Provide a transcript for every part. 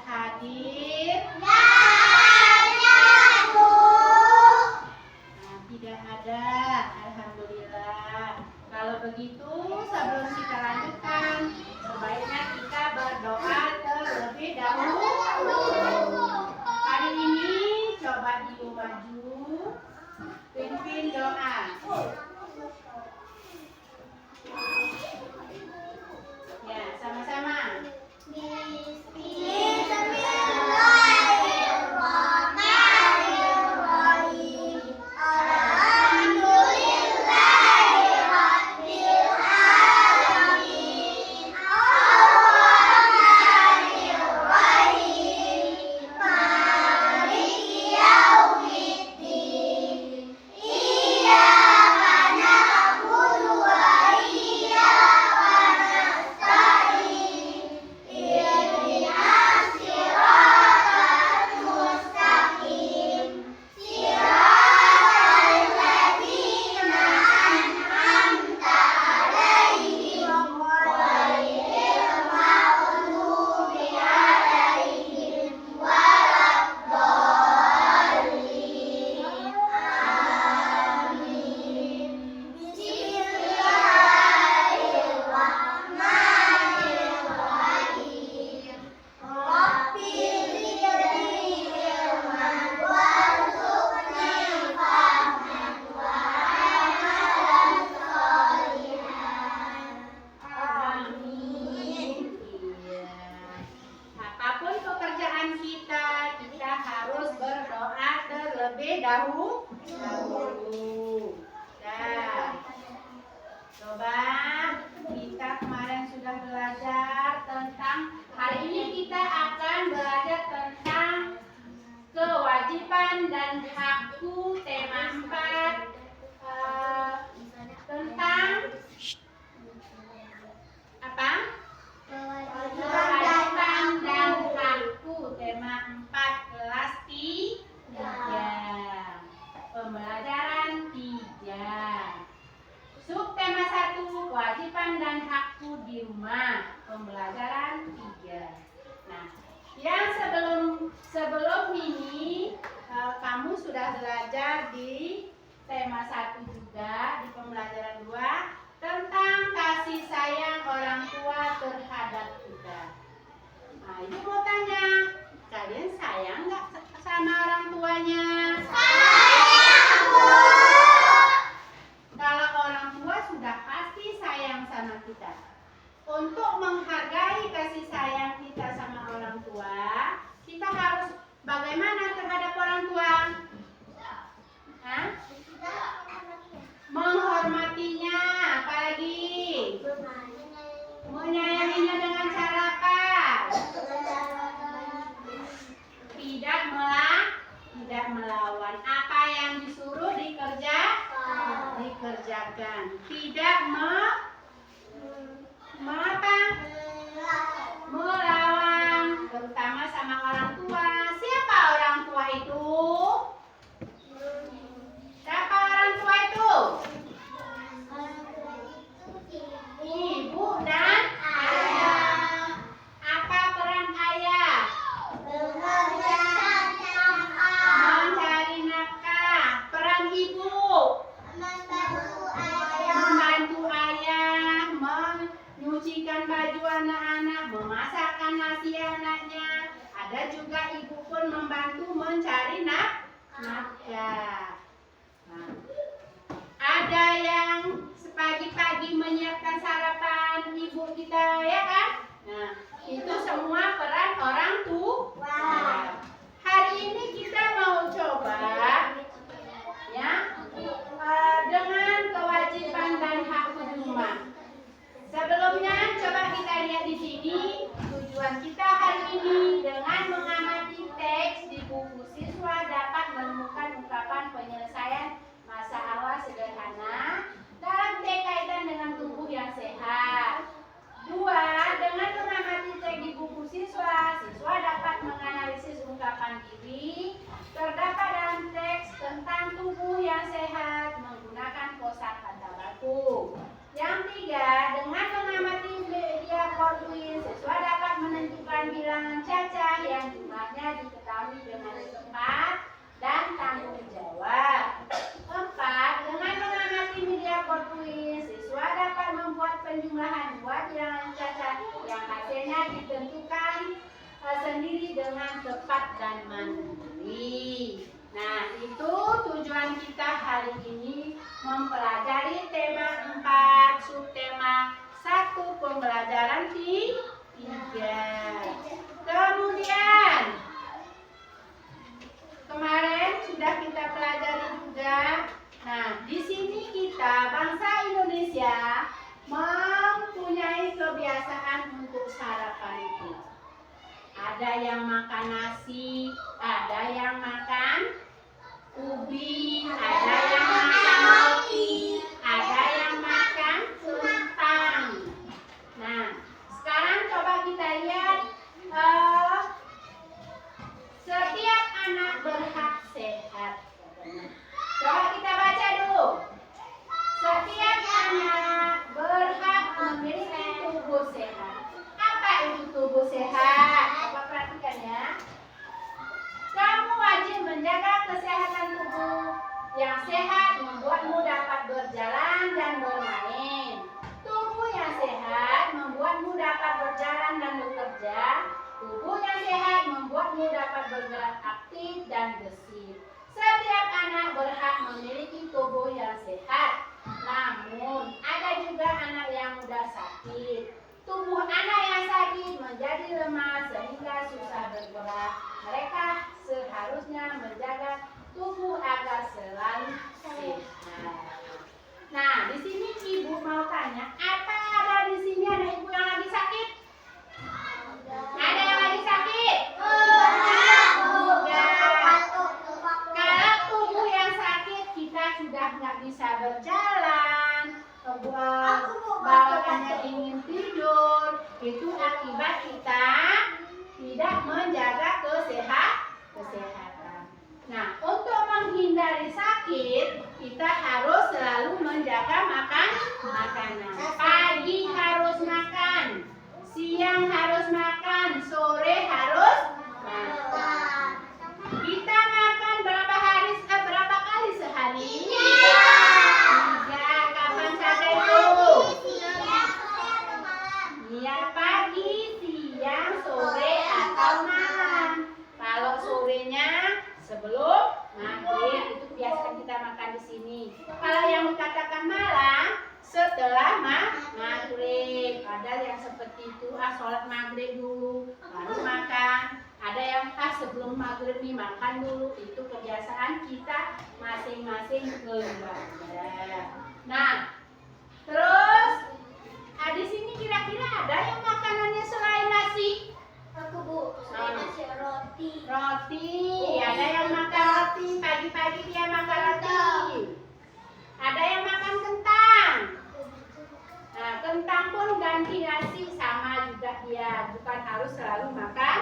hadir? Tidak ada. Alhamdulillah. Kalau begitu, sebelum kita lanjutkan, sebaiknya kita berdoa terlebih dahulu. Hari ini coba ibu maju, pimpin doa. Ya, sama-sama. Dahulu. Nah, coba kita kemarin sudah belajar tentang, hari ini kita akan belajar tentang kewajiban dan hakku tema 4 tentang apa? Kewajiban dan hakku tema 4 kelas 3. Pembelajaran 3. Subtema 1, kewajiban dan hakku di rumah. Pembelajaran 3. Nah, yang sebelum ini kamu sudah belajar di tema 1 juga, di pembelajaran 2 tentang kasih sayang orang tua terhadap kita. Nah, ibu mau tanya, kalian sayang nggak sama orang tuanya? Kalau orang tua sudah pasti sayang sama kita. Untuk menghargai kasih sayang kita sama orang tua, kita harus bagaimana terhadap orang tua? Hah? Menghormatinya, apalagi? Menyayanginya dengan cara apa? Tidak melawan. Apa yang disuruh dikerjakan. Tidak melawan, terutama sama orang tua. Siapa orang tua itu? Siapa orang tua itu? Ibu dan ayah. Apa peran ayah? Mencari nafkah. Peran ibu? Membantu ayah, menyucikan baju anak-anak, memasakkan nasi anaknya. Ada juga ibu pun membantu mencari nafkah. Nah, ada yang pagi-pagi menyiapkan sarapan ibu kita, ya kan? Nah, itu semua peran orang tua. Hari ini kita mau coba ya dengan kewajiban dan hak di rumah. Sebelumnya coba kita lihat di sini tujuan kita hari ini. Dengan mengamati teks di buku, siswa dapat menemukan ungkapan penyelesaian masalah sederhana dalam kaitan dengan tubuh yang sehat. 2. Dengan mengamati teks di buku, siswa yang cacat, yang hasilnya ditentukan sendiri dengan tepat dan mandiri. Nah, itu tujuan kita hari ini mempelajari tema 4, subtema 1, pembelajaran 3. Kemudian kemarin sudah kita pelajari juga. Nah, di sini kita bangsa Indonesia mempunyai kebiasaan untuk sarapan itu. Ada yang makan nasi, ada yang makan ubi, ada yang makan roti, ada yang makan kentang. Nah, sekarang coba kita lihat, setiap anak berhak sehat. Coba kita baca dulu. Setiap anak berhak memiliki tubuh sehat. Apa itu tubuh sehat? Coba perhatikan ya. Kamu wajib menjaga kesehatan tubuh. Yang sehat membuatmu dapat berjalan dan bermain. Tubuh yang sehat membuatmu dapat berjalan dan bekerja. Tubuh yang sehat membuatmu dapat bergerak aktif dan gesit. Setiap anak berhak memiliki tubuh yang sehat. Namun, ada juga anak yang mudah sakit. Tubuh anak yang sakit menjadi lemah sehingga susah bergerak. Mereka seharusnya menjaga tubuh agar selalu sehat. Nah, di sini ibu mau tanya, apa ada di sini ada ibu yang lagi sakit? Ada yang lagi sakit? Kalau tubuh yang sakit kita sudah nggak bisa berjalan, bawaannya ingin tidur, itu akibat kita tidak menjaga kesehatan. Nah, untuk menghindari sakit, kita harus selalu menjaga makanan. Pagi harus makan, siang harus makan, sore harus makan. Kita makan berapa kali sehari? 3. Kapan saja itu? Ya, pagi, siang, sore, atau malam. Kalau sorenya sebelum maghrib, itu biasanya kita makan di sini. Kalau yang dikatakan malam, setelah maghrib. Ada yang seperti itu, sholat maghrib dulu, baru makan. Ada yang sebelum maghrib nih makan dulu. Itu kebiasaan kita masing-masing keluarga. Nah, terus di sini kira-kira ada yang makanannya selain nasi? Aku Bu, selain nasi roti. Roti, ada yang makan roti, pagi-pagi dia makan roti. Ada yang makan kentang. Nah, kentang pun ganti nasi sama juga dia, bukan harus selalu makan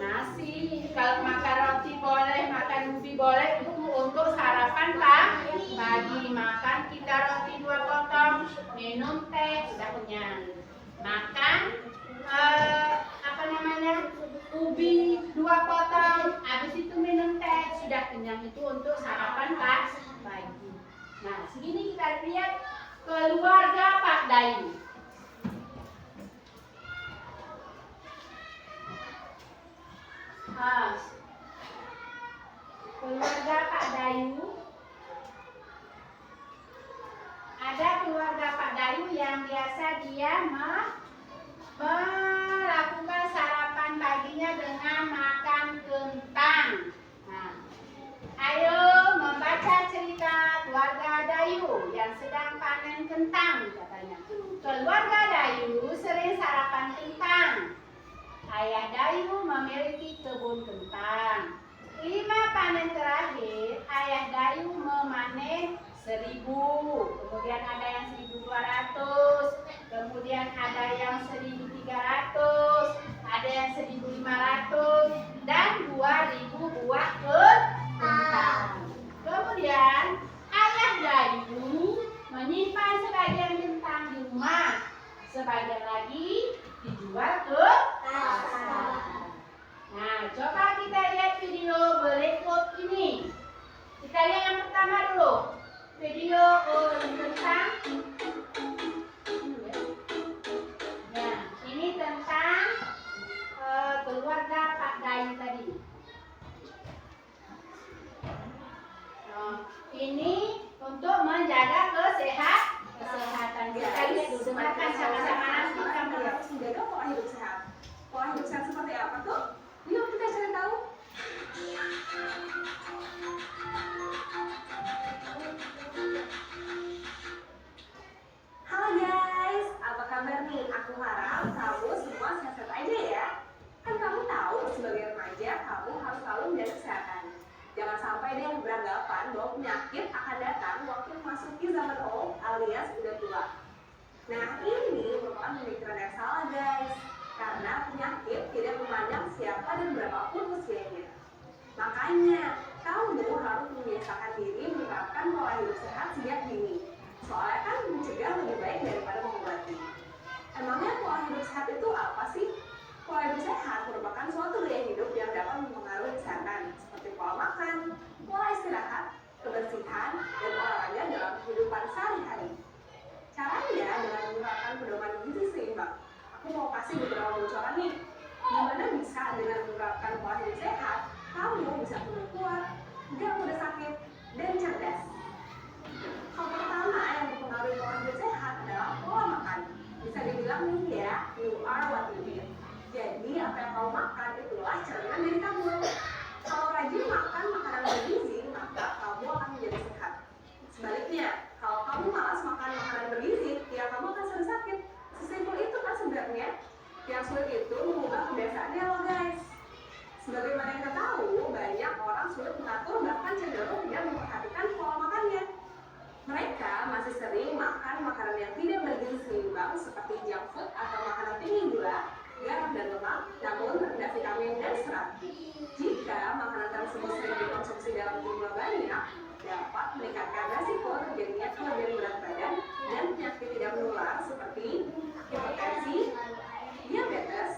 nasi. Kalau makan roti boleh, makan ubi boleh, itu untuk sarapan pagi. Makan kita roti 2 potong, minum teh, sudah kenyang. Makan ubi 2 potong, habis itu minum teh, sudah kenyang. Itu untuk sarapan pagi. Nah, segini kita lihat keluarga Pak Dayu. Keluarga Pak Dayu, ada keluarga Pak Dayu yang biasa dia melakukan sarapan paginya dengan makan kentang. Nah, ayo membaca cerita keluarga Dayu yang sedang panen kentang, katanya. Keluarga Dayu sering sarapan kentang. Ayah Dayu memiliki kebun kentang. 5 panen terakhir, Ayah Dayu memanen 1.000. Kemudian ada yang 1.200. Kemudian ada yang 1.300. Ada yang 1.500. Dan 2.000 buah kentang. Kemudian Ayah Dayu menyimpan sebagian kentang di rumah. Sebagian lagi dijual ke pasar. Nah, coba kita lihat video berikut ini. Kita lihat yang pertama dulu. Video tentang Makanya, kamu harus membiasakan diri menerapkan pola hidup sehat sejak dini. Soalnya kan mencegah lebih baik daripada mengobati. Emangnya pola hidup sehat itu apa sih? Pola hidup sehat merupakan suatu gaya hidup yang dapat mempengaruhi kesehatan, seperti pola makan, pola istirahat, kebersihan, dan olahraga dalam kehidupan sehari-hari. Caranya dengan menerapkan pedoman gizi seimbang. Aku mau kasih beberapa bocoran nih. Gimana bisa dengan menerapkan pola hidup sehat, kamu bisa tumbuh kuat, gak mudah sakit, dan cerdas. Hal pertama yang mempengaruhi pola hidup sehat adalah pola makan. Bisa dibilang nih ya, you are what you eat. Jadi apa yang kamu makan itulah cerminan dari kamu. Kalau rajin makan makanan bergizi, maka kamu akan menjadi sehat. Sebaliknya, kalau kamu malas makan makanan bergizi, ya kamu akan sering sakit. Sesimpel itu kan sebenarnya. Yang sulit itu mengubah kebiasaannya loh guys. Sebagaimana yang kita tahu, banyak orang sulit mengatur bahkan cenderung tidak memperhatikan pola makannya. Mereka masih sering makan makanan yang tidak bergizi seimbang seperti junk food atau makanan tinggi gula, garam dan lemak, namun rendah vitamin dan serat. Jika makanan tersebut sering dikonsumsi dalam jumlah banyak, dapat meningkatkan resiko terjadinya kelebihan berat badan dan penyakit tidak menular seperti hipertensi, diabetes,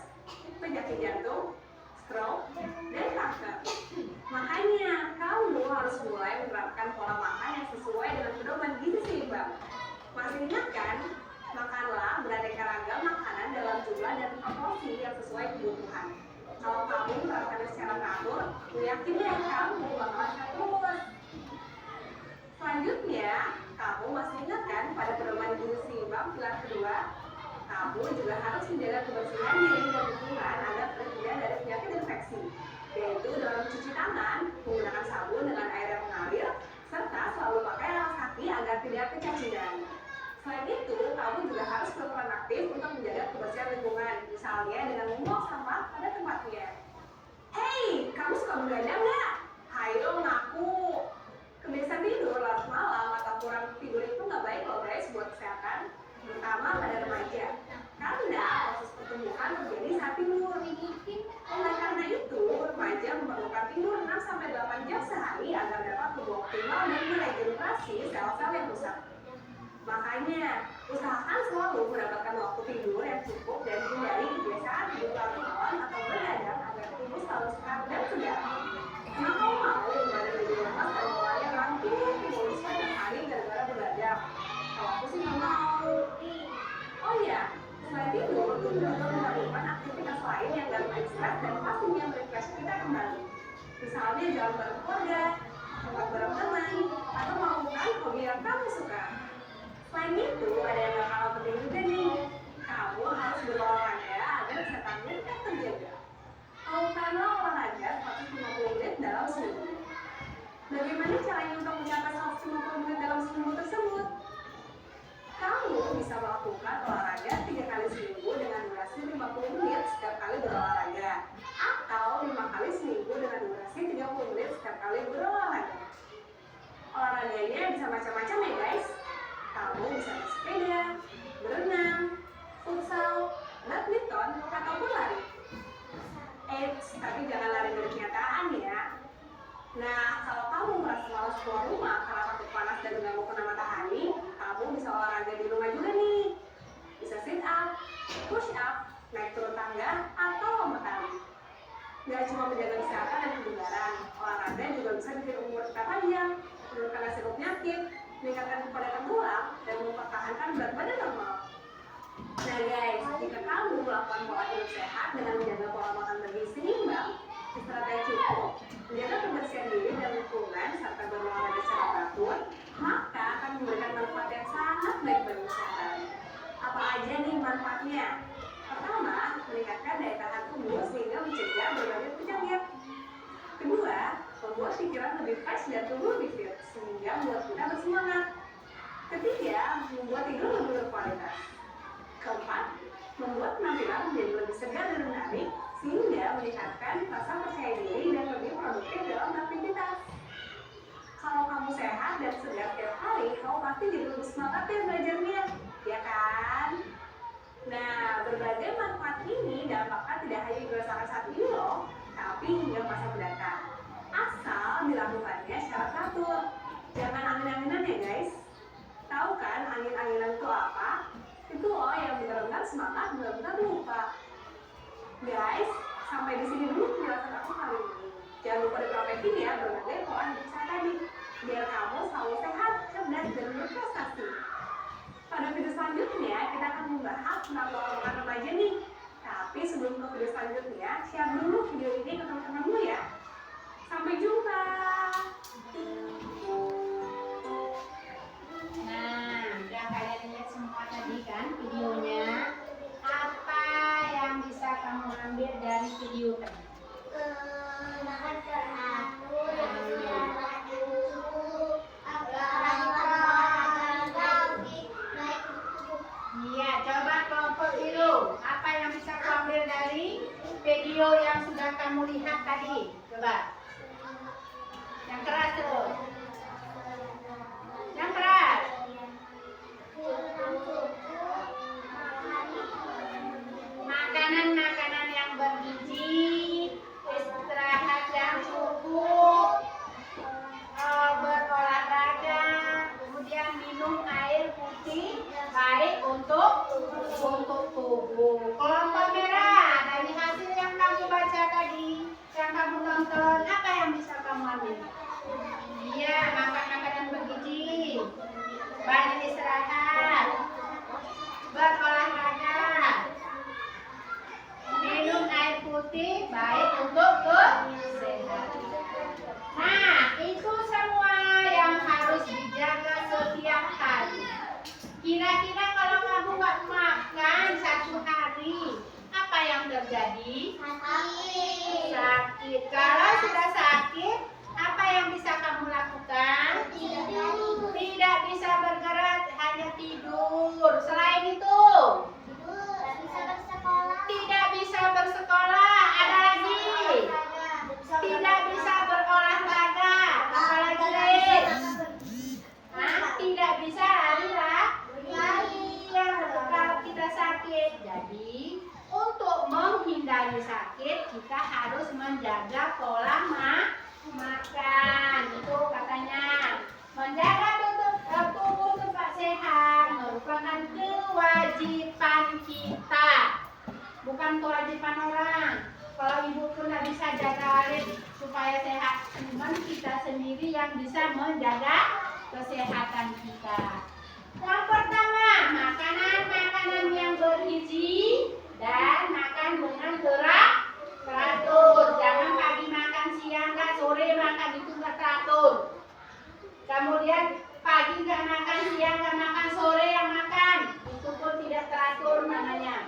penyakit jantung, stroke, dan kanker. Makanya, kamu harus mulai menerapkan pola makan yang sesuai dengan pedoman gizi seimbang. Masih ingat kan? Makanlah beraneka ragam makanan dalam jumlah dan proporsi yang sesuai kebutuhan. Kalau kamu menerapkannya secara teratur, aku yakin deh kamu bakal sehat terus. Selanjutnya, kamu masih ingat kan pada pedoman gizi seimbang pilar kedua? Kamu juga harus menjaga kebersihan diri dan lingkungan agar terhindar dari penyakit infeksi, yaitu dengan mencuci tangan, menggunakan sabun dengan air yang mengalir, serta selalu pakai alas kaki agar tidak kecacidan. Selain itu, kamu juga harus berperan aktif untuk menjaga kebersihan lingkungan, misalnya dengan membuang sampah pada tempatnya. Hey, kamu suka begadang nggak? Hayo ngaku. Kebiasaan tidur larut malam atau kurang tidur itu nggak baik loh guys buat kesehatan, terutama pada remaja. Karena proses pertumbuhan terjadi saat tidur. Oleh karena itu, remaja memerlukan tidur 6-8 jam sehari agar dapat tumbuh optimal dan meregenerasi sel-sel yang rusak. Makanya, usahakan selalu mendapatkan waktu tidur yang cukup dan hindari kebiasaan tidur larut malam atau begadang agar tubuh selalu sehat dan segar. Emang kamu mau badan lebih lemas dan mulanya ramping pulus setiap hari gara-gara begadang? Kalau aku sih nggak mau. Oh iya, selain tidur, tubuh juga melakukan aktivitas lain yang dapat stres dan pastinya merefresh kita kembali. Misalnya jalan bareng keluarga, tempat bareng teman, atau melakukan hobi yang kamu suka. Selain itu, ada yang gak kalah penting juga nih. Kamu harus berolahraga agar kesehatanmu tetap terjaga. Lakukanlah olahraga 150 menit dalam seminggu. Bagaimana caranya untuk mencapai 150 menit dalam seminggu tersebut? Kamu bisa melakukan olahraga 3 kali seminggu dengan durasi 50 menit setiap kali berolahraga, atau 5 kali seminggu dengan durasi 30 menit setiap kali berolahraga. Olahraganya bisa macam-macam ya guys. Kamu bisa bersepeda, berenang, futsal, badminton, ataupun lari. Tapi jangan lari dari kenyataan ya. Nah, kalau kamu merasa malas keluar rumah karena takut panas dan mengganggu kena matahari, kamu bisa olahraga di rumah juga nih. Bisa sit up, push up, naik turun tangga, atau lompat tali. Gak cuma menjaga kesehatan dan kebugaran, olahraga juga bisa bikin umur kita panjang, menurunkan resiko penyakit, meningkatkan kepadatan tulang, dan mempertahankan berat badan normal. Nah guys, jika kamu melakukan pola hidup sehat dengan menjaga pola makan bergizi seimbang, istirahat yang cukup, menjaga kebersihan diri dan lingkungan, serta berolahraga secara teratur, maka akan memberikan manfaat yang sangat baik bagi kesehatan. Apa aja nih manfaatnya? Pertama, meningkatkan daya tahan tubuh sehingga mencegah berbagai penyakit. Kedua, membuat pikiran lebih fresh dan tubuh lebih fit, sehingga membuat kita bersemangat. Ketiga, membuat tidur lebih berkualitas. Keempat, membuat penampilan menjadi lebih segar dan menarik, sehingga meningkatkan rasa percaya diri dan lebih produktif dalam aktivitas. Kalau kamu sehat dan segar setiap hari, kamu pasti jadi lebih semangat ya belajarnya, ya kan? Nah, berbagai manfaat ini dampaknya tidak hanya dirasakan saat ini loh, tapi hingga masa mendatang. angin-anginan itu apa? Itu loh yang benar-benar semangat, benar-benar lupa. Guys, sampai di sini dulu penjelasan aku kali ini. Jangan lupa dipraktekin ya berbagai pola hidup sehat tadi, biar kamu selalu sehat, cerdas, dan berprestasi. Pada video selanjutnya kita akan membahas tentang pola makan remaja nih. Tapi sebelum ke video selanjutnya, share dulu video ini ke teman-temanmu ya. Sampai jumpa. Nah, udah kalian lihat semua tadi kan videonya. Apa yang bisa kamu ambil dari video tadi? Makan teratur, istirahat dulu, naik Iya, coba kelompok biru. Apa yang bisa kamu ambil dari video yang sudah kamu lihat tadi? Coba. Yang keras tuh. Yang keras. Makanan-makanan yang bergizi, istirahat yang cukup, berolahraga, kemudian minum air putih baik untuk tubuh. Kelompok merah, dari hasil yang kamu baca tadi, yang kamu tonton, apa yang bisa kamu ambil? Iya, makan makanan bergizi, banyak istirahat, berolahraga, minum air putih baik untuk kesehatan. Nah, itu semua yang harus dijaga setiap hari. Kira-kira kalau kamu nggak makan satu hari, apa yang terjadi? Sakit. Kalau sudah sakit, apa yang bisa kamu lakukan? Tidak bisa bergerak, hanya tidur. Selain itu, tidak bisa bersekolah. Ada lagi. Tidak bisa berolahraga. Apalagi Rin? Tidak bisa lari kalau kita sakit. Jadi untuk menghindari sakit kita harus menjaga pola makan. Itu katanya menjaga tubuh tetap sehat merupakan kewajiban kita, bukan kewajiban orang. Kalau ibu pun tidak bisa jaga Alif supaya sehat, cuman kita sendiri yang bisa menjaga kesehatan kita. Yang pertama, makanan yang bergizi dan makan dengan teratur. Jangan pagi makan, siang nggak, sore makan, itu nggak teratur. Kemudian pagi nggak makan, siang nggak makan, sore yang makan, itu pun tidak teratur namanya.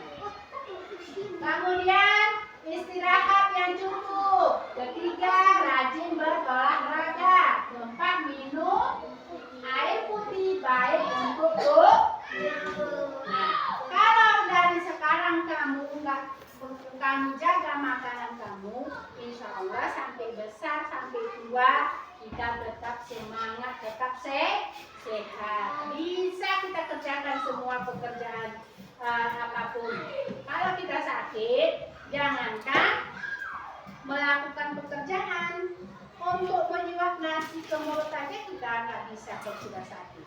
Kemudian istirahat yang cukup. Ketiga, rajin berolahraga. Keempat, minum air putih baik untuk tubuh. Nah, kalau dari sekarang kamu jaga makanan kamu, insya Allah sampai besar, sampai tua, kita tetap semangat, tetap sehat. Bisa kita kerjakan semua pekerjaan apapun. Kalau kita sakit, jangankan melakukan pekerjaan, untuk menyuap nasi ke mulut aja kita nggak bisa kalau sudah sakit.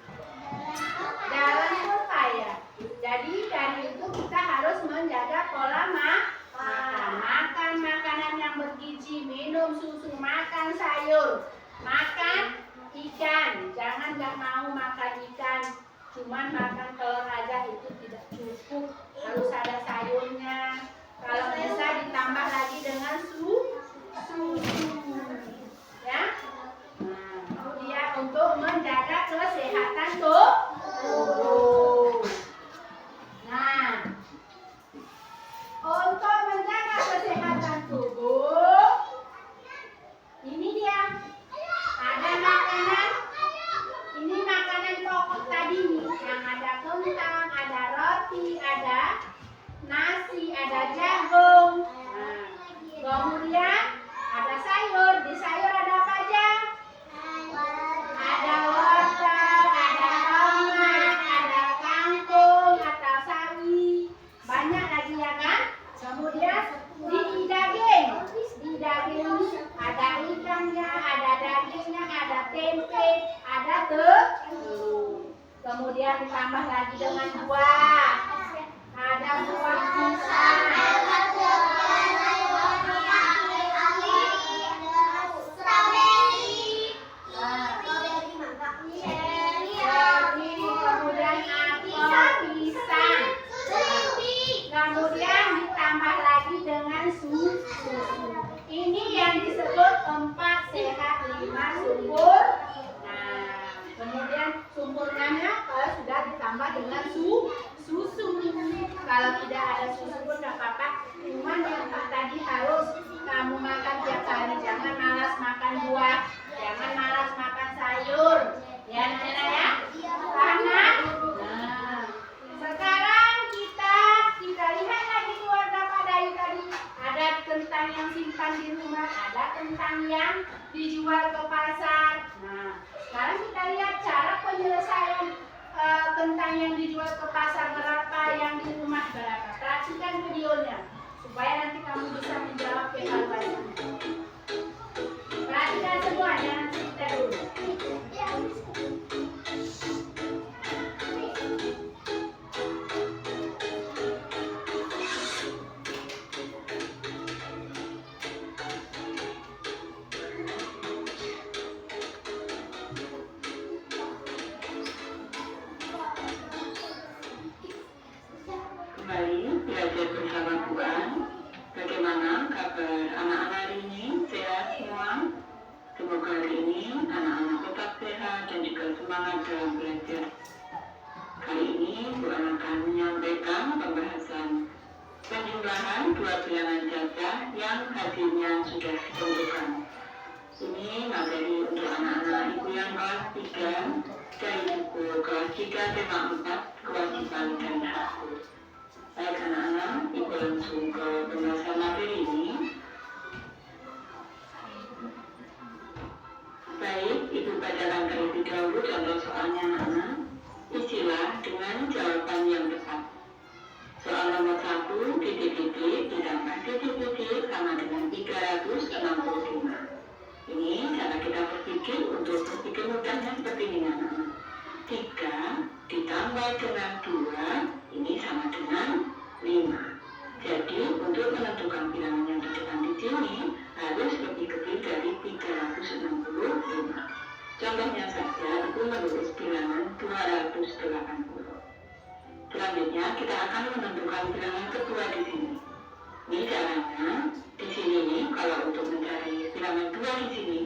Jalan pun payah. Jadi dari itu kita harus menjaga pola makan makanan yang bergizi, minum susu, makan sayur, makan ikan. Jangan nggak mau makan ikan, cuman makan telur aja itu tidak cukup. Harus ada sayurnya. Kalau bisa ditambah lagi dengan susu. Ya. Nah, itu dia untuk menjaga kesehatan tubuh. Nah, untuk menjaga kesehatan tubuh, ini dia. Ada makanan. Ini makanan pokok tadi nih, yang ada kentang, ada roti, ada nasi, ada jagung. Nah, kemudian ada sayur. Di sayur ada apa aja? Ada wortel, ada tomat, ada kangkung, atau sawi. Banyak lagi ya kan? Kemudian lagi dengan buah. Ada buah pisang. Kemudian apel, pisang. Kemudian ditambah lagi dengan susu. Ini yang disebut 4 sehat 5 subur. Nah, kemudian sempurnanya sudah ditambah dengan susu. Kalau tidak ada susu pun tidak apa-apa. Cuman yang tadi harus kamu makan tiap hari. Jangan malas makan buah, jangan malas makan sayur. Ya, Nana ya. Paham, Nak? Nah, sekarang kita lihat lagi keluarga Pak Dayu tadi. Ada kentang yang simpan di rumah, ada kentang yang dijual ke pasar. Nah, sekarang kita lihat cara penyelesaian kentang yang dijual ke pasar berapa, yang di rumah berapa. Perhatikan videonya supaya nanti kamu bisa menjawab evaluasi. Perhatikan semua, jangan cerita dulu. Kembali belajar bersama Tuhan. Bagaimana kabar anak-anak hari ini? Sehat semua? Semoga hari ini anak-anak tetap sehat dan juga semangat dalam belajar. Kali ini Bu Ana akan menyampaikan pembahasan penjumlahan 2 bilangan jajah yang hasilnya sudah ditentukan. Ini materi untuk anak-anak ibu yang kelas 3 dari buku kelas 3 tema 4 kewajiban dan hakku. Baik anak-anak, ibu langsung ke pembahasan materi ini. Baik, ibu bacakan terlebih dahulu contoh soalnya anak-anak. Isilah dengan jawaban yang tepat. Soal nomor 1, titik-titik ditambah titik-titik sama dengan 365. Ini cara kita berpikir untuk berpikir mudahnya seperti ini anak-anak. 3 ditambah dengan 2 ini sama dengan 5. Jadi untuk menentukan bilangan yang di depan di sini harus lebih kecil dari 365. Contohnya saja ibu menulis bilangan 280. Selanjutnya kita akan menentukan bilangan kedua di sini. Ini caranya di sini nih, kalau untuk mencari bilangan 2 di sini,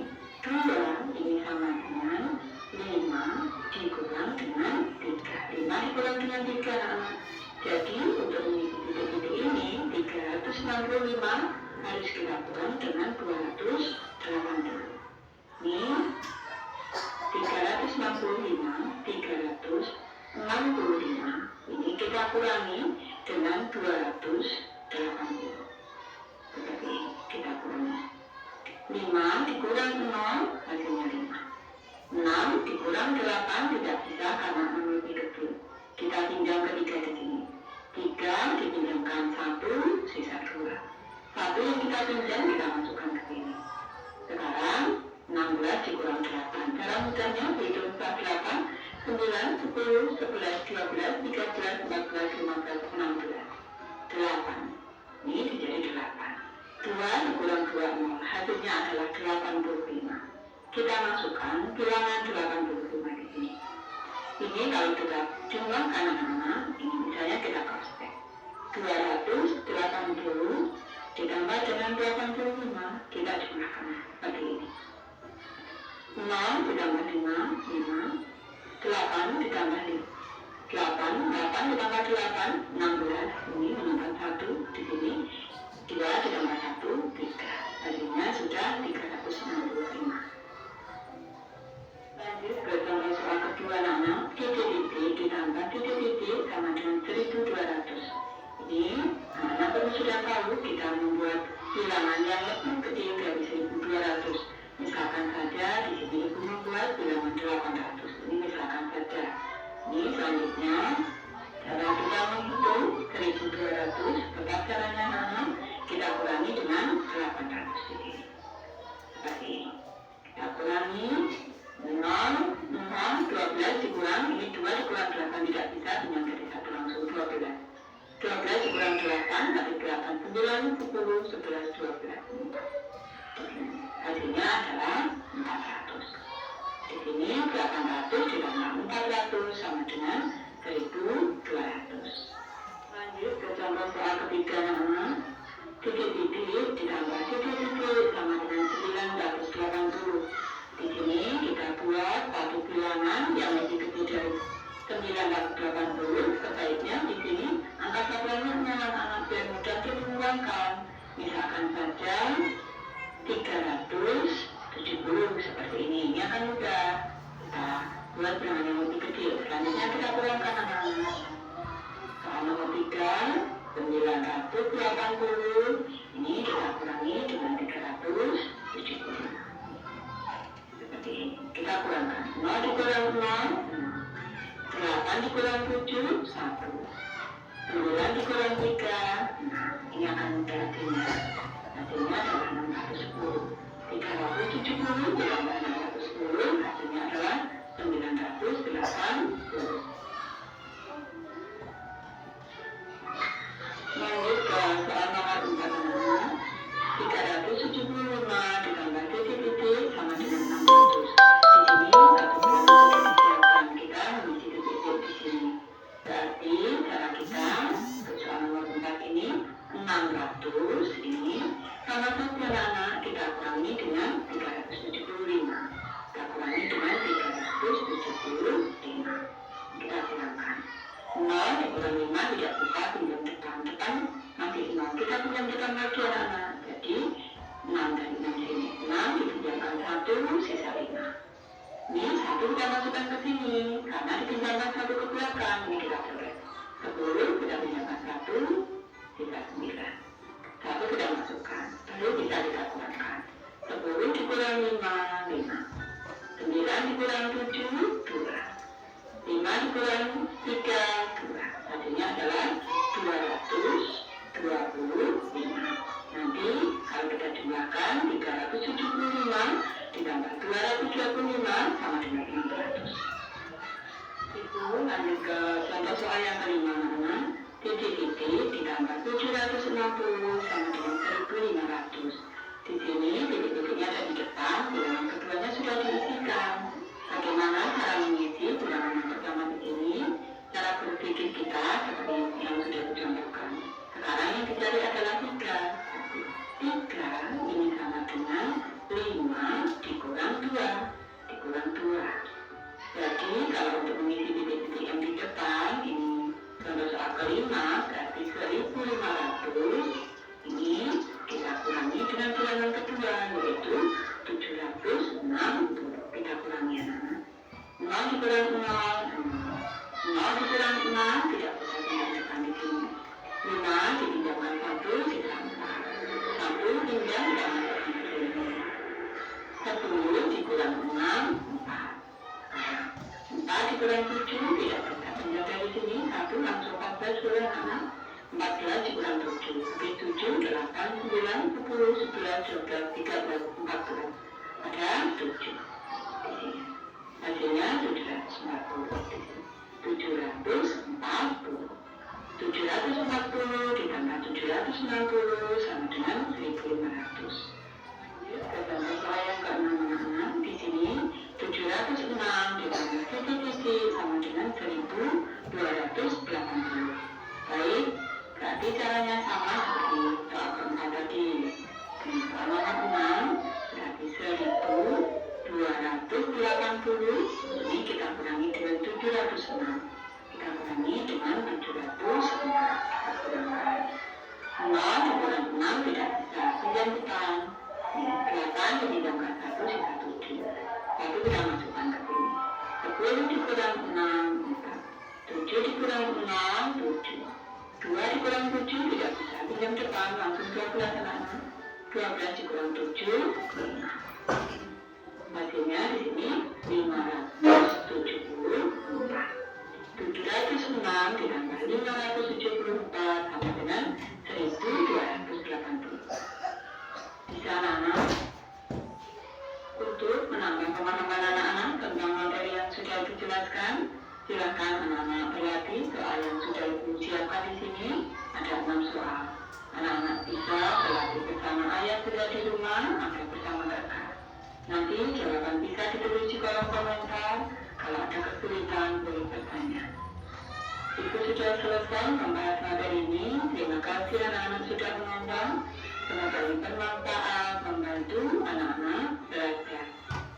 2 ini sama dengan 5 dikurang dengan 3. 5 dikurang dengan 3 anak. Jadi untuk mengisi titik-titik ini 365 harus kita kurang dengan 280. Ini 365 ini kita kurangi dengan 280. Seperti kita kurangi 5 dikurang 0 hasilnya 5. 6 dikurang 8 tidak bisa karena 6 lebih kecil. Kita pinjam ketiga di sini. 3 dipinjamkan 1 sisa 2. 1 yang kita pinjam kita masukkan ke sini. Sekarang 16 dikurang 8. Cara mudahnya berhitung 8, 9, 10, 11, 12, 13, 14, 15, 16. 8. Ini menjadi 8. 2 dikurang 2, 0. Hasilnya adalah 85. Kita masukkan bilangan 85 di sini. Ini kalau kita jumlahkan anak-anak, ini misalnya kita cross check. 280 ditambah dengan 85, kita jumlahkan seperti ini. 0 ditambah 5, 8 ditambah 5. 8 ditambah 8, 16. Ini menambah 1 di sini. 2 ditambah 1, 3. Hasilnya sudah 365. Lanjut ke contoh soal kedua anak-anak. Titik-titik ditambah titik-titik sama dengan 1200. Ini anak-anak perlu sudah tahu kita membuat bilangan yang lebih kecil dari 1200. Misalkan saja di sini ibu membuat bilangan 800. Ini misalkan saja. Ini selanjutnya cara kita menghitung 1200. Tetap caranya anak-anak kita kurangi dengan 800 ini. Seperti ini. Kita kurangi 0, 12 dikurang, ini 2 dikurang 8 tidak bisa, hanya bulan 10, 11, 12. Hasilnya adalah 400. Di sini 800 ditambah 400 sama dengan 1200. Lanjut ke contoh soal ketiga, anak-anak. Titik-titik ditambah titik-titik sama dengan 980. Di sini kita buat satu bilangan yang lebih kecil dari 980. Sebaiknya di sini angka satuannya anak-anak biar mudah diuangkan. Misalkan saja 370 seperti ini. Ini akan mudah. Kita buat bilangan yang lebih kecil. Selanjutnya kita kurangkan anak-anak. Soal nomor 3, 980. Ini kita kurangi dengan 370. Seperti ini. Kita kurangkan. 0 dikurang 0, 8 dikurang 7, 1. 9 dikurang 3, ini akan mudah hasilnya. Hasilnya adalah 610. 370 ditambah 610, hasilnya adalah 980. Lanjut ke soal nomor 4, 375 ditambah titik-titik sama dengan 600. Di sini satu bilangan sudah disiapkan, kita mengisi titik-titik di sini. Berarti cara kita untuk soal nomor 4 ini 600 ini sama saja anak-anak kita kurangi dengan 375. Kita kurangi dengan 375. Kita kurangkan. 0 dikurang 5 tidak bisa pinjam depan masih 0. Kita pinjam depan lagi anak-anak. Jadi 6 dan 6 sini. 6 dipinjamkan 1, sisa 5. Ini 1 kita masukkan ke sini. Karena dipinjamkan 1 ke belakang. Ini kita coret. 10 kita pinjamkan 1, sisa 9. 1 kita masukkan. Lalu bisa kita kurangkan. 10 dikurang 5, 5. 9 dikurang 7, 2. 5 dikurang 3, 2. Hasilnya adalah 225. Nanti kalau kita jumlahkan 375 ditambah 225 sama dengan 600. Itu lanjut ke contoh soal yang kelima, anak-anak. Titik-titik ditambah 760 sama dengan 1500. Di sini titik-titiknya ada di depan, bilangan keduanya sudah diisikan. Bagaimana cara mengisi bilangan yang pertama di sini? Cara berpikir kita seperti yang sudah dicontohkan. Sekarang yang dicari adalah 3. 3 ini sama dengan 5 dikurang 2 dikurang 2. Jadi kalau untuk mengisi titik-titik yang di depan ini contoh soal kelima berarti 1500. Ini kita kurangi dengan bilangan kedua yaitu 760. Kita kurangi anak-anak. 0 dikurang 0, 0 dikurang 6 tidak bisa pinjamkan di sini. 5 dipinjamkan 1, sisa 4. 1 pinjam tidak masukkan ke sini. 10 dikurang 6, 4. 4 dikurang 7 tidak bisa pinjam dari sini. 1 langsung 14 boleh anak. 14 dikurang 7. Habis 7, 8, 9, 10, 11, 12, 13, 14. Ada 7. Hasilnya 740. 740. 740 ditambah 760 sama dengan 1500. Ke contoh soal yang ke-6 anak-anak. Di sini 706 ditambah titik-titik sama dengan 1280. Baik, berarti caranya sama seperti soal keempat tadi. Soal nomor 6 berarti 1280. Ini kita kurangi dengan 706. Kita kurangi dengan 706. Kita kurangkan. 0 dikurang 6 tidak bisa pinjam depan. 8 dipinjamkan 1, sisa 7. 1 kita masukkan ke sini. 10 dikurang 6, 4. 7 dikurang 6, 7. 2 dikurang 7 tidak bisa pinjam depan. Langsung 12 anak-anak. 12 dikurang 7, 5. Hasilnya di sini 574. 706 ditambah 574 sama dengan 1280. Bisa anak-anak untuk menambah pemahaman anak-anak tentang materi yang sudah dijelaskan. Silakan anak-anak berlatih soal yang sudah ibu siapkan di sini. Ada 6 soal. Anak-anak bisa Nanti jawaban bisa ditulis di kolom komentar. Kalau ada kesulitan, boleh bertanya. Ibu sudah selesai membahas materi ini. Terima kasih anak-anak sudah menonton. Semoga bermanfaat membantu anak-anak belajar.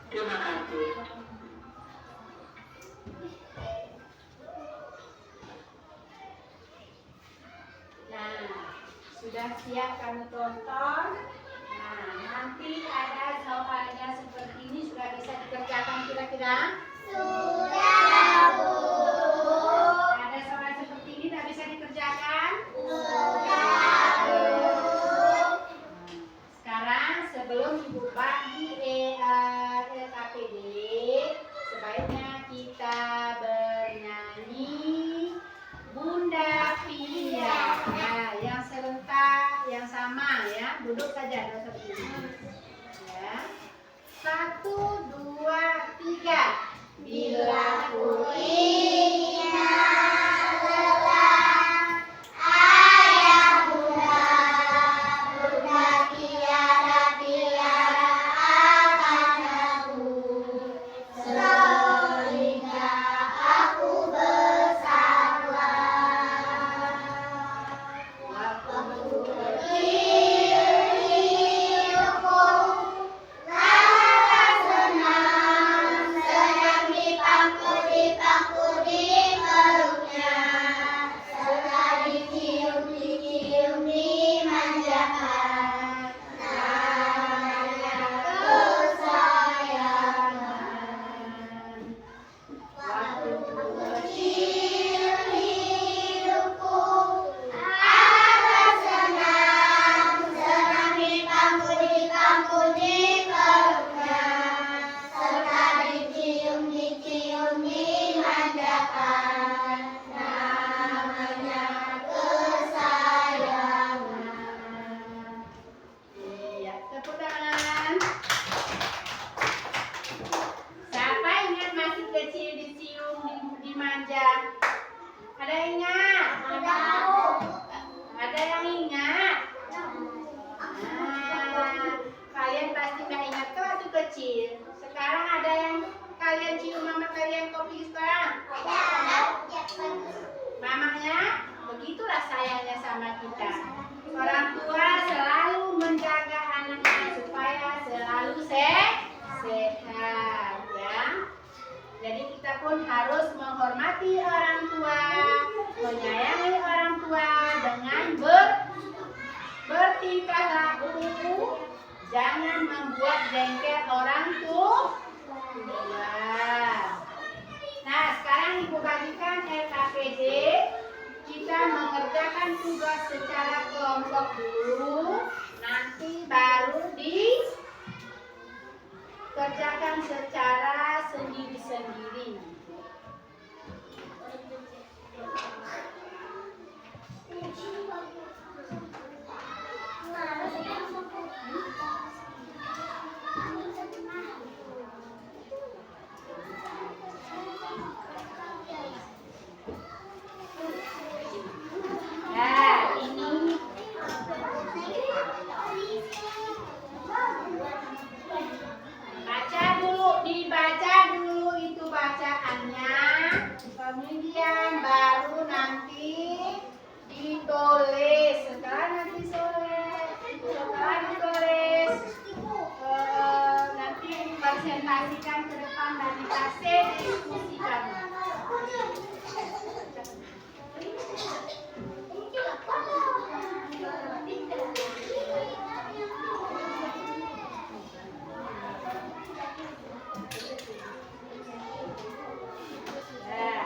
Terima kasih. Nah, sudah siap kami tonton. Nah, nanti ada soalnya seperti ini sudah bisa dikerjakan kira-kira? Sudah, Bu. Ada soal seperti ini tidak bisa dikerjakan? Sudah, Bu. Sekarang sebelum Ibu bagi KPD, sebaiknya kita bernyanyi Bunda Pia. Nah, yang serentak, yang sama ya, duduk saja seperti ini. Ya. 1, 2, 3. Bila ku ingat lelah ayah bunda, bunda tiara akan aku, sehingga aku bersabar. Waktu kecil hidupku rasa senang, sedang dipangku di peluknya, sekali cium dimanjakan, namanya kesayangan. Waktu kecil hidupku amat senang, sedang dipangku di peluknya, sekali cium dimanjakan, namanya kesayangan. Iya, tepuk tangan. Siapa ingat masih kecil dicium, dimanja? Ada yang ingat? Ada yang ingat? Nah, kalian pasti nggak ingat tuh waktu kecil. Sekarang ada yang kalian cium mama kalian kopi sekarang? Mamanya begitulah sayangnya sama kita. Orang tua selalu menjaga anaknya supaya selalu sehat ya. Jadi kita pun harus menghormati orang tua, menyayangi orang tua dengan bertingkah laku, jangan membuat jengkel orang tua. Nah, sekarang Ibu bagikan LKPD. Kita mengerjakan tugas secara kelompok dulu, nanti baru dikerjakan secara sendiri-sendiri. Nah, ini baca dulu, dibaca dulu itu bacaannya, kemudian baru nanti ditulis. Setelah nanti setelah ditulis, nanti presentasikan ke depan dan dikasih diskusikan.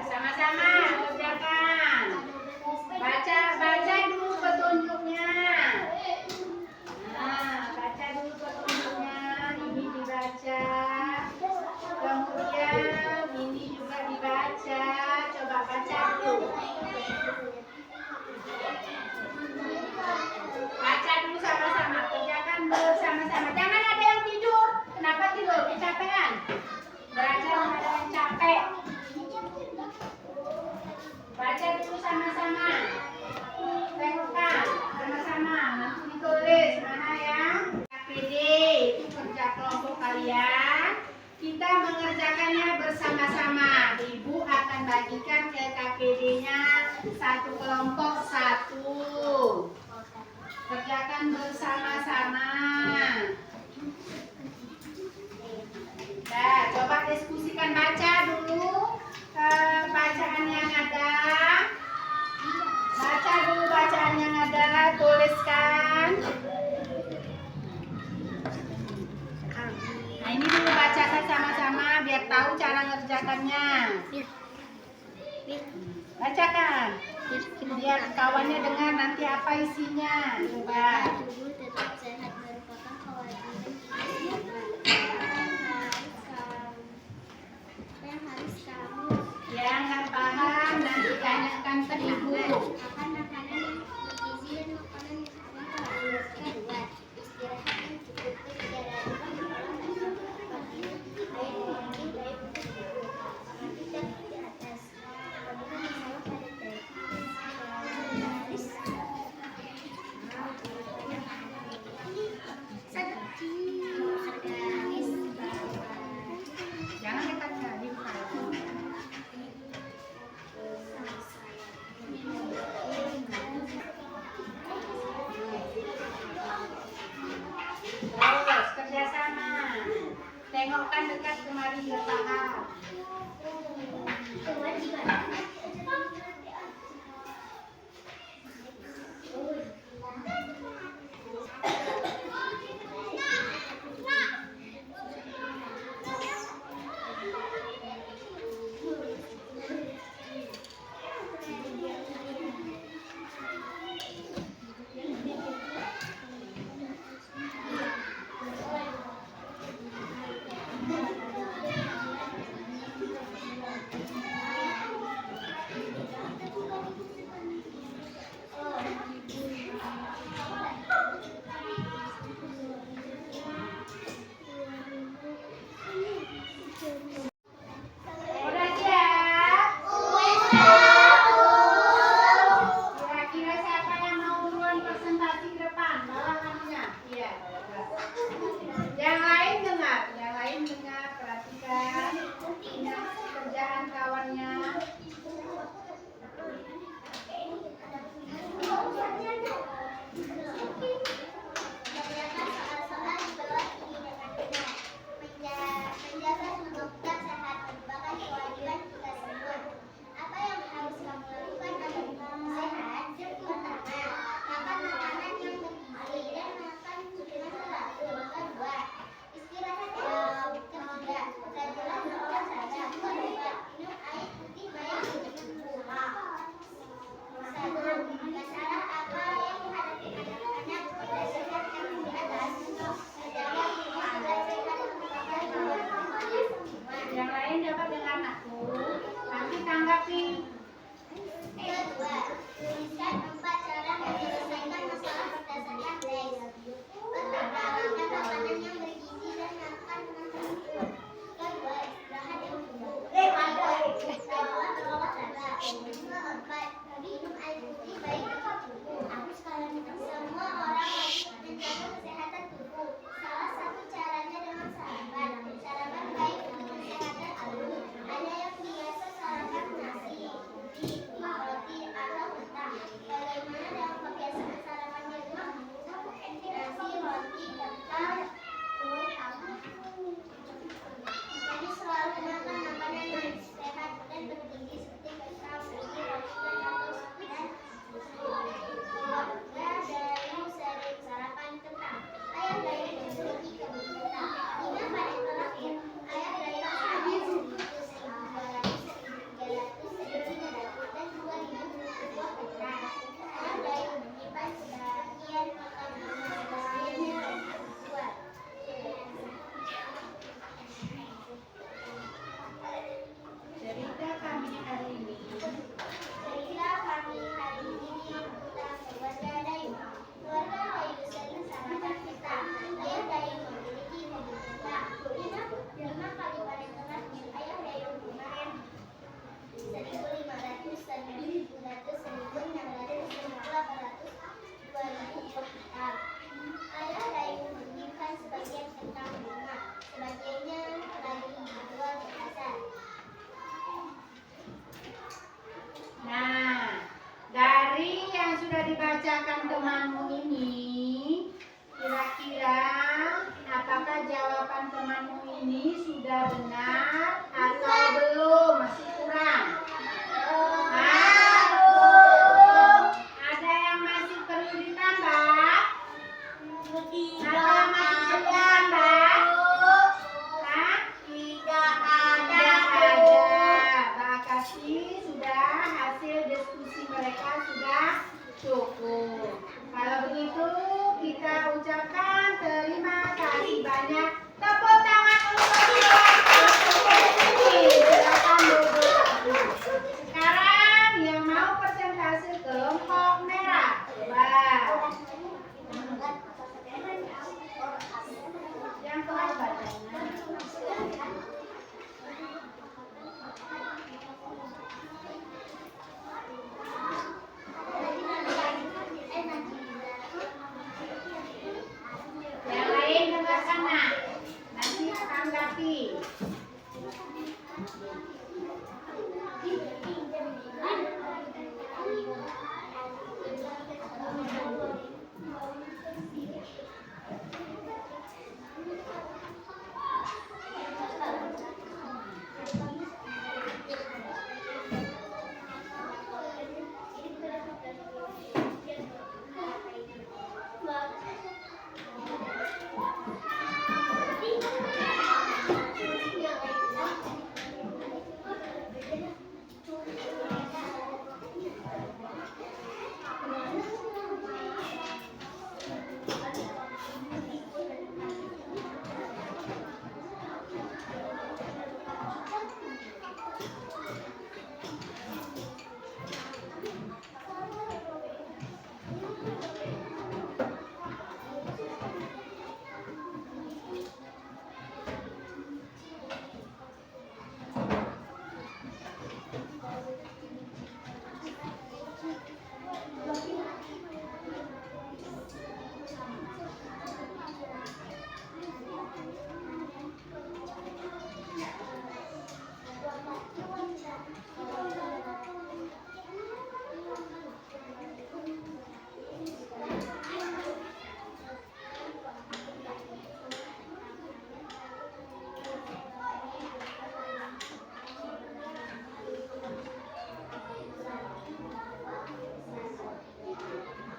Sama-sama kerjakan. Baca dulu petunjuknya. Nah, baca dulu petunjuknya. Ini dibaca. bacanya bersama-sama. Ibu akan bagikan ke KPD-nya satu kelompok satu. Kerjakan bersama-sama. Nah, coba diskusikan, baca dulu bacaan yang ada. Baca dulu bacaan yang ada, tuliskan. Nah, ini dulu bacakan sama-sama biar tahu cara ngerjakannya. Bacakan. Biar kawannya dengar nanti apa isinya. Coba. Tubuh tetap sehat merupakan kewajiban Yang nggak paham nanti tanyakan ke ibu. makan makanan yang bergizi dan makanan yang aman. Kedua, istirahat yang cukup berjalan pagi, baik untuk tubuh. Kita di atas. Apabila masalah pada baris, Jangan dekat di Terus kerjasama. Tengokkan dekat kemari biar paham. gimana? Nanti tanggapi.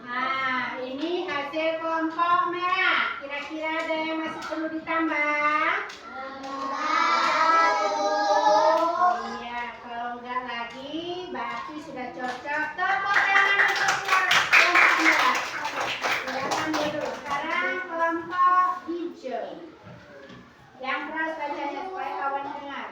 Nah, ini hasil kelompok merah. Kira-kira ada yang masih perlu ditambah? Iya, kalau enggak lagi berarti sudah cocok. Tepuk tangan untuk kelompok merah. Silakan dulu. Sekarang kelompok hijau. Yang keras bacanya supaya kawan dengar.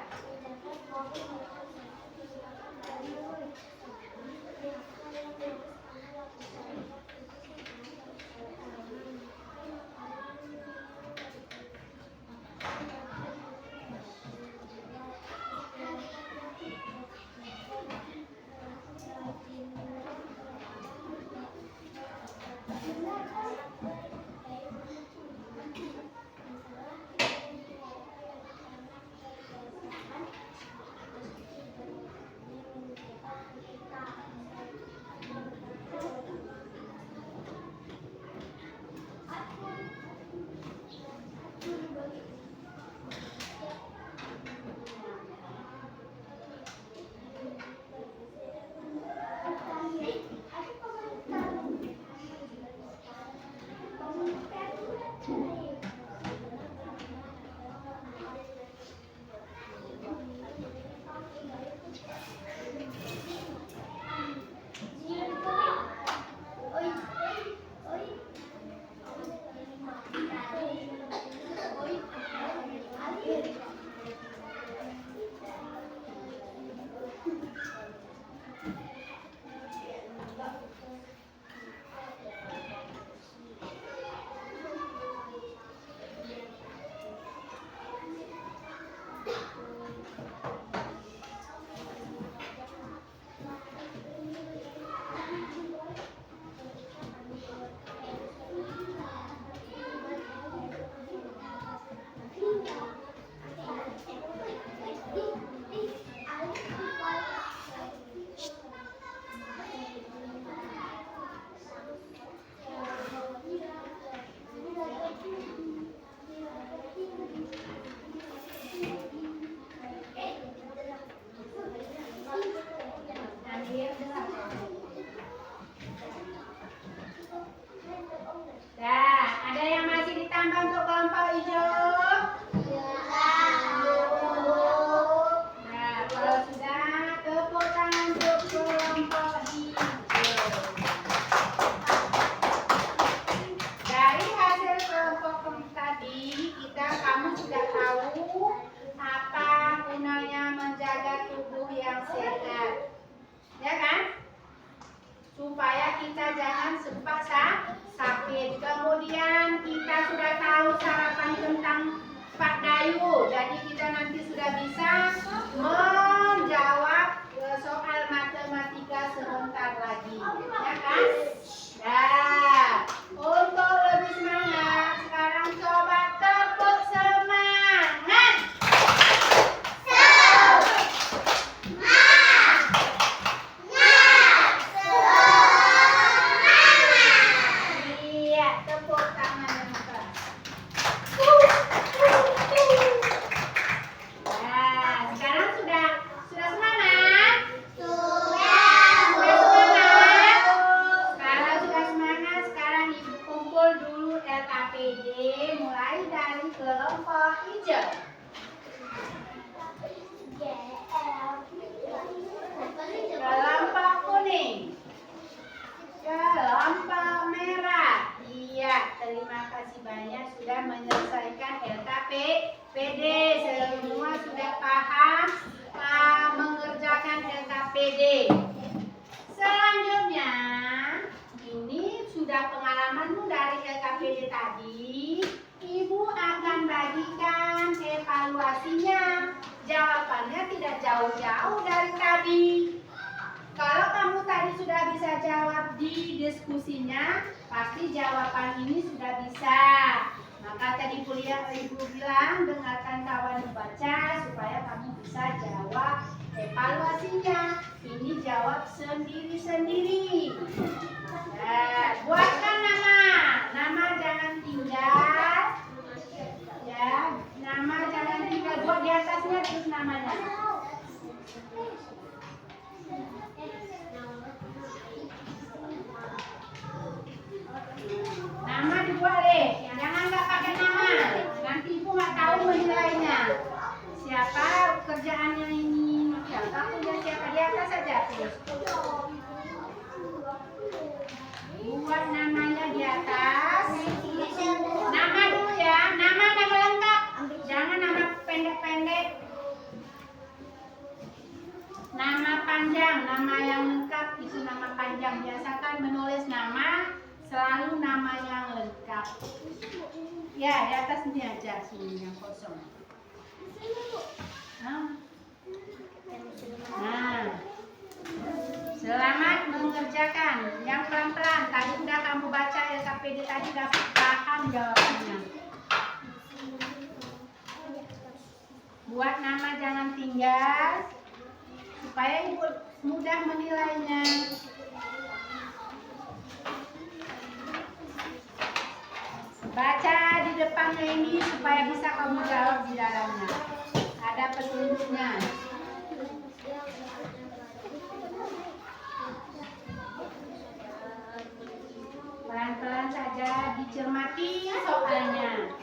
Untuk lebih semangat, sekarang coba tepuk tangan yang keras. Nah, sekarang sudah semangat? Sudah semangat? Kalau sudah semangat, sekarang Ibu kumpul dulu LKPD mulai dari kelompok hijau. Kelompok kuning. Kelompok merah. Iya, terima kasih banyak sudah menyelesaikan LKPD. Semua sudah paham mengerjakan LKPD. Selanjutnya, ini sudah pengalamanmu dari LKPD tadi. Ibu akan bagikan evaluasinya. Jawabannya tidak jauh-jauh dari tadi. Kalau kamu tadi sudah bisa jawab di diskusinya, pasti jawaban ini sudah bisa. Maka tadi kuliah Ibu bilang, dengarkan kawan membaca supaya kamu bisa jawab evaluasinya. Ini jawab sendiri-sendiri. Nah, buatkan nama. Nama jangan tinggal. Ya, nama jangan tinggal. Buat di atasnya terus namanya. Nama dibuat deh, jangan nggak pakai nama. Nanti Ibu nggak tahu menilainya. Siapa kerjaannya ini? Siapa punya siapa di atas saja terus. Buat namanya di atas. Nama dulu ya, nama lengkap. Jangan nama pendek-pendek. Nama panjang, nama yang lengkap itu nama panjang. Biasakan menulis nama selalu nama yang lengkap. Ya, di atas ini aja sini yang kosong. Nah, selamat mengerjakan. Yang pelan-pelan. Tadi udah kamu baca LKPD tadi udah paham jawabannya. Buat nama jangan tinggal supaya Ibu mudah menilainya. Baca di depannya ini supaya bisa kamu jawab di dalamnya. Ada petunjuknya. Pelan-pelan saja dicermati soalnya.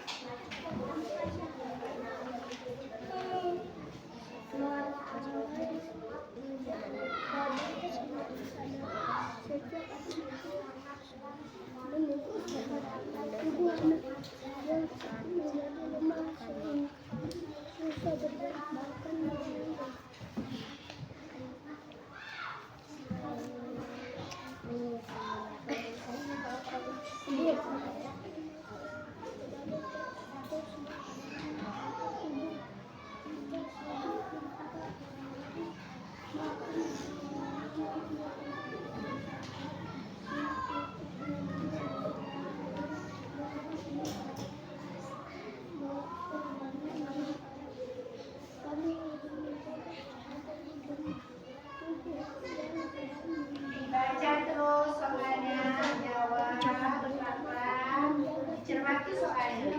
Baca terus soalnya, jawab pelan-pelan, dicermati soalnya.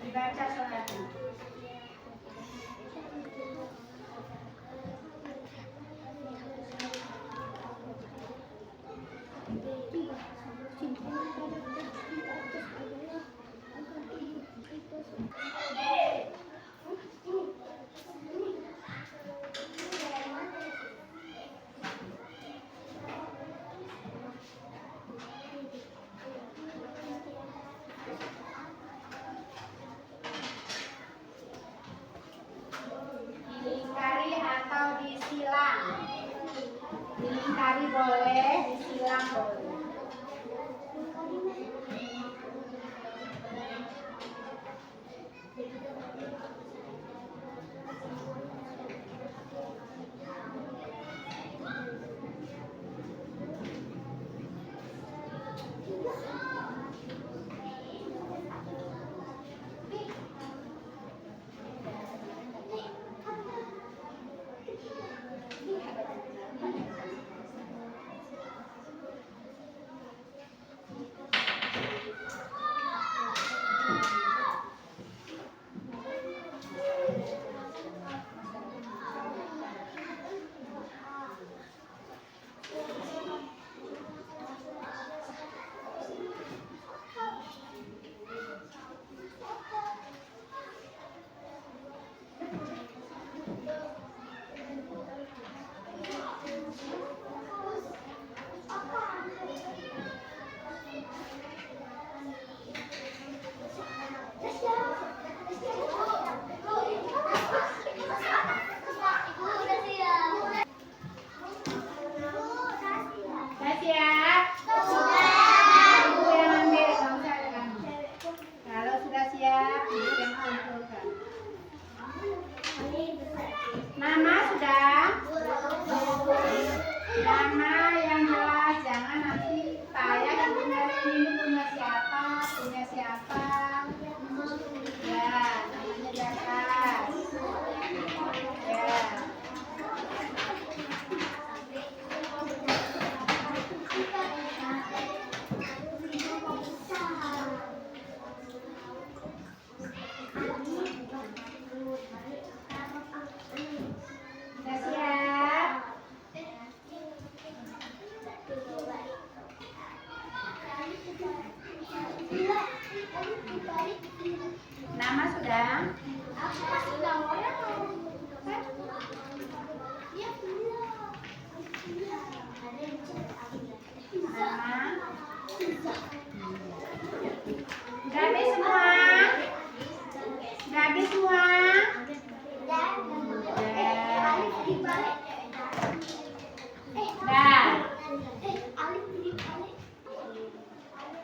Dibaca soalnya. Dilingkari atau disilang. Dilingkari boleh, disilang boleh.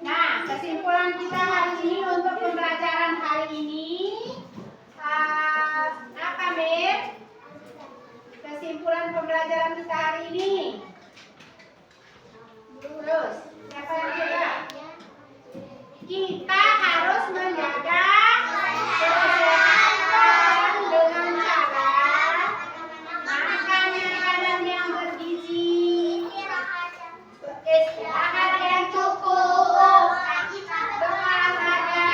Nah, kesimpulan kita hari ini untuk pembelajaran hari ini apa, Mir? Kesimpulan pembelajaran kita hari ini. Terus, siapa yang coba? Kita harus menjaga kesehatan dengan cara makan makanan yang bergizi, istirahat yang cukup, berolahraga,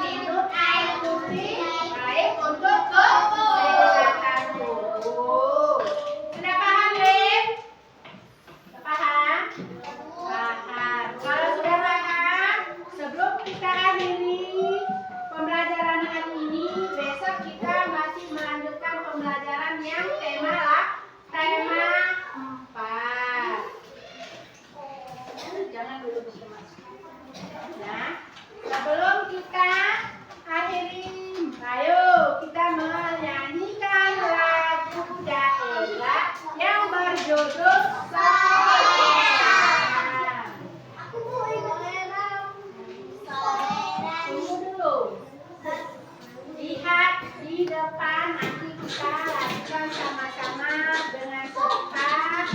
minum air putih baik untuk kesehatan tubuh. Sudah paham, Lim? Sudah paham? Paham. Kalau sudah paham, sebelum kita akhiri pembelajaran hari ini, besok kita masih melanjutkan pembelajaran yang tema 4. Jangan dulu berteman. Nah, sebelum kita akhiri, ayo kita menyanyikan lagu daerah yang berjudul Soleran. Tunggu dulu. Lihat di depan, nanti kita lakukan sama-sama dengan serentak.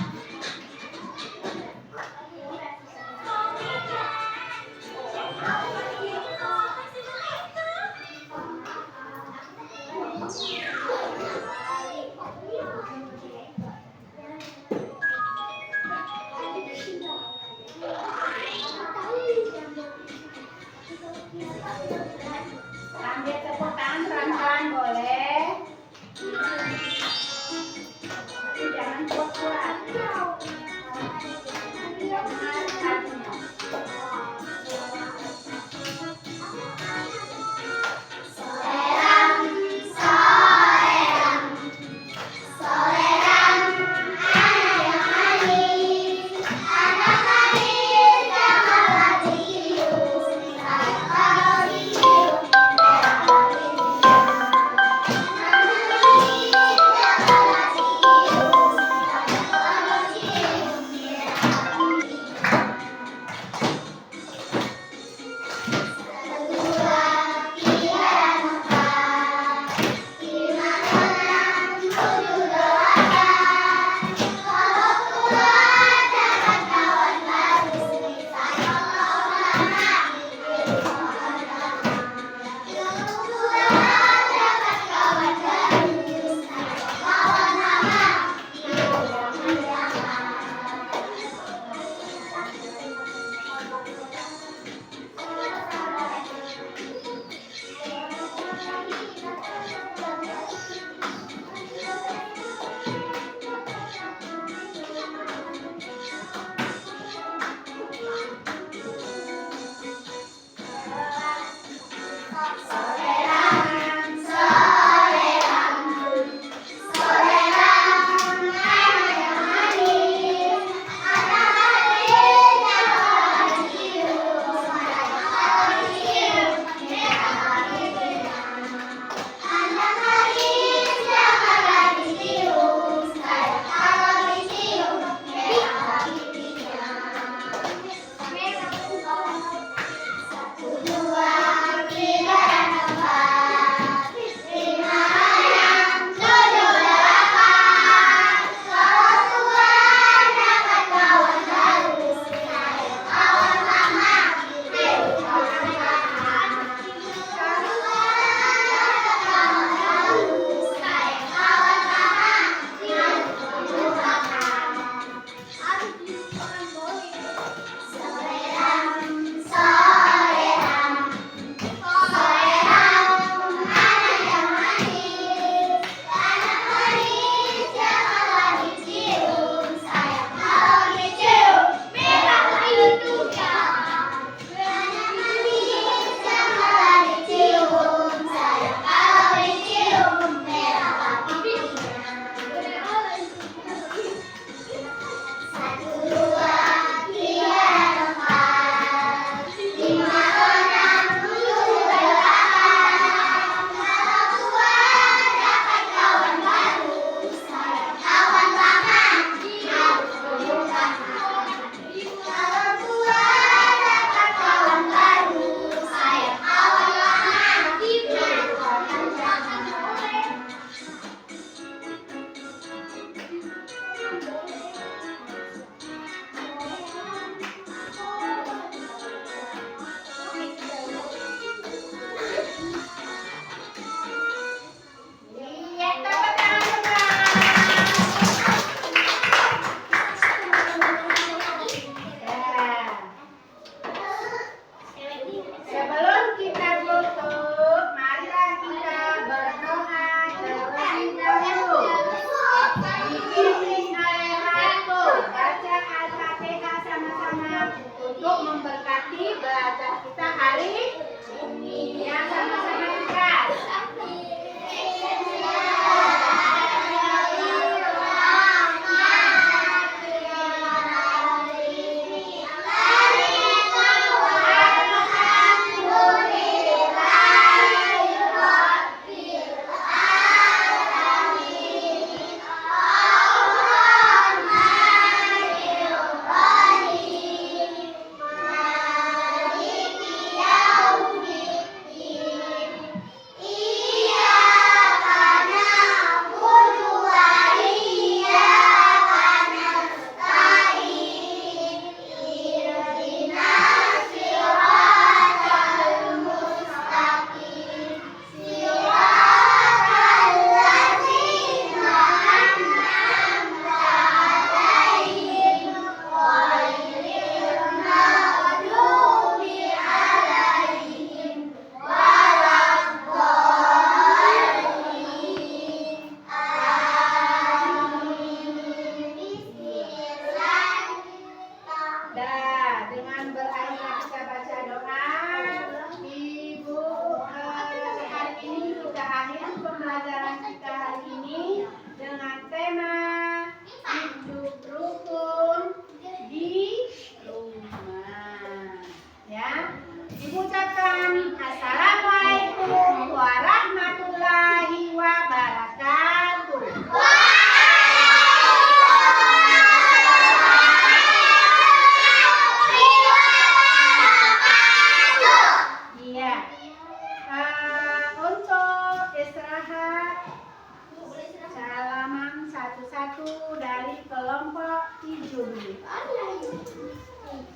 Hijau dulu.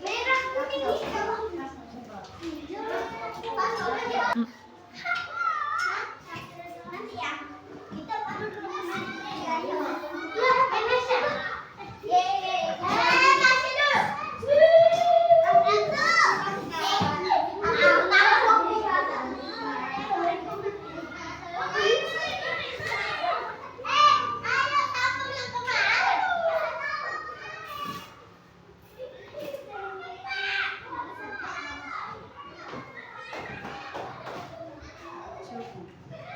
Merah kuning hijau. Nanti ya. Kita adu dulu. Ya, panas ya. Kasih dulu. Cukup.